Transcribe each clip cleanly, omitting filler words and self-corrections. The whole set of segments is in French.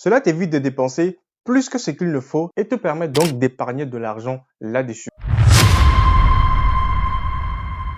Cela t'évite de dépenser plus que ce qu'il ne faut et te permet donc d'épargner de l'argent là-dessus.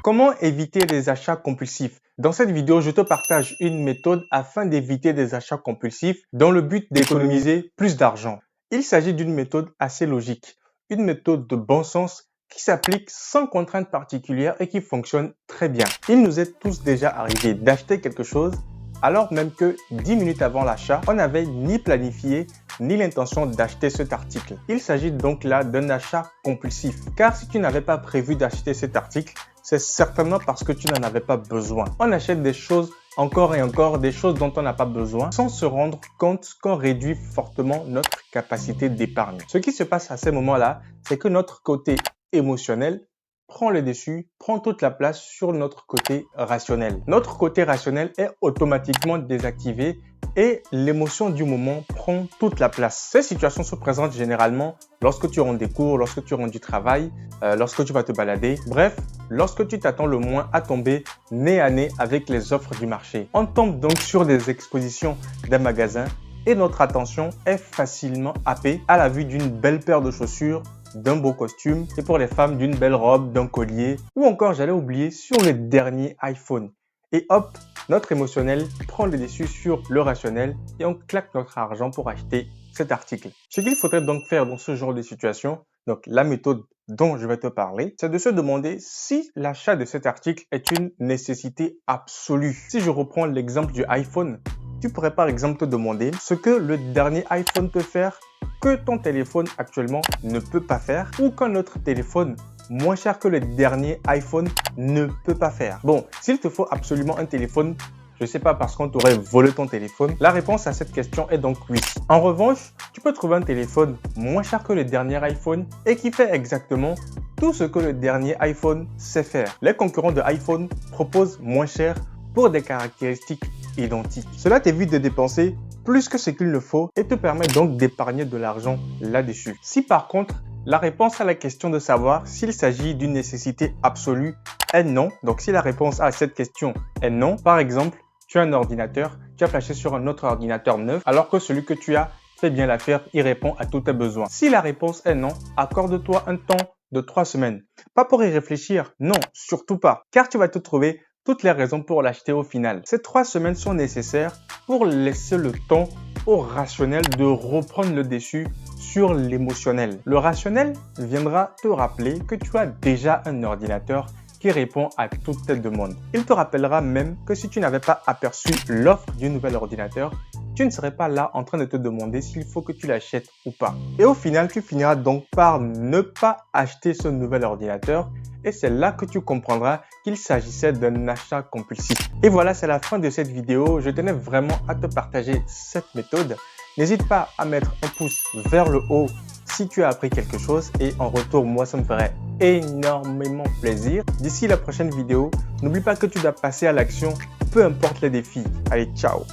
Comment éviter les achats compulsifs? Dans cette vidéo, je te partage une méthode afin d'éviter des achats compulsifs dans le but d'économiser plus d'argent. Il s'agit d'une méthode assez logique, une méthode de bon sens qui s'applique sans contrainte particulière et qui fonctionne très bien. Il nous est tous déjà arrivé d'acheter quelque chose alors même que 10 minutes avant l'achat, on n'avait ni planifié ni l'intention d'acheter cet article. Il s'agit donc là d'un achat compulsif, car si tu n'avais pas prévu d'acheter cet article, c'est certainement parce que tu n'en avais pas besoin. On achète des choses encore et encore, des choses dont on n'a pas besoin, sans se rendre compte qu'on réduit fortement notre capacité d'épargne. Ce qui se passe à ces moments-là, c'est que notre côté émotionnel prend le dessus, prend toute la place sur notre côté rationnel. Notre côté rationnel est automatiquement désactivé et l'émotion du moment prend toute la place. Ces situations se présentent généralement lorsque tu rentres des cours, lorsque tu rentres du travail, lorsque tu vas te balader. Bref, lorsque tu t'attends le moins à tomber nez à nez avec les offres du marché. On tombe donc sur des expositions d'un magasin et notre attention est facilement happée à la vue d'une belle paire de chaussures, d'un beau costume et pour les femmes d'une belle robe, d'un collier ou encore, j'allais oublier, sur le dernier iPhone. Et hop, notre émotionnel prend le dessus sur le rationnel et on claque notre argent pour acheter cet article. Ce qu'il faudrait donc faire dans ce genre de situation, donc la méthode dont je vais te parler, c'est de se demander si l'achat de cet article est une nécessité absolue. Si je reprends l'exemple du iPhone, tu pourrais par exemple te demander ce que le dernier iPhone peut faire que ton téléphone actuellement ne peut pas faire ou qu'un autre téléphone moins cher que le dernier iPhone ne peut pas faire. Bon, s'il te faut absolument un téléphone, je ne sais pas, parce qu'on t'aurait volé ton téléphone, la réponse à cette question est donc oui. En revanche, tu peux trouver un téléphone moins cher que le dernier iPhone et qui fait exactement tout ce que le dernier iPhone sait faire. Les concurrents de iPhone proposent moins cher pour des caractéristiques identiques. Cela t'évite de dépenser plus que ce qu'il ne faut et te permet donc d'épargner de l'argent là-dessus. Si par contre, la réponse à la question de savoir s'il s'agit d'une nécessité absolue est non, donc si la réponse à cette question est non, par exemple, tu as un ordinateur, tu as flashé sur un autre ordinateur neuf alors que celui que tu as fait bien l'affaire, il répond à tous tes besoins. Si la réponse est non, accorde-toi un temps de 3 semaines. Pas pour y réfléchir, non, surtout pas, car tu vas te trouver toutes les raisons pour l'acheter au final. Ces 3 semaines sont nécessaires pour laisser le temps au rationnel de reprendre le dessus sur l'émotionnel. Le rationnel viendra te rappeler que tu as déjà un ordinateur qui répond à toutes tes demandes. Il te rappellera même que si tu n'avais pas aperçu l'offre du nouvel ordinateur, tu ne serais pas là en train de te demander s'il faut que tu l'achètes ou pas. Et au final, tu finiras donc par ne pas acheter ce nouvel ordinateur et c'est là que tu comprendras qu'il s'agissait d'un achat compulsif. Et voilà, c'est la fin de cette vidéo. Je tenais vraiment à te partager cette méthode. N'hésite pas à mettre un pouce vers le haut si tu as appris quelque chose et en retour, moi, ça me ferait énormément plaisir. D'ici la prochaine vidéo, n'oublie pas que tu dois passer à l'action, peu importe les défis. Allez, ciao!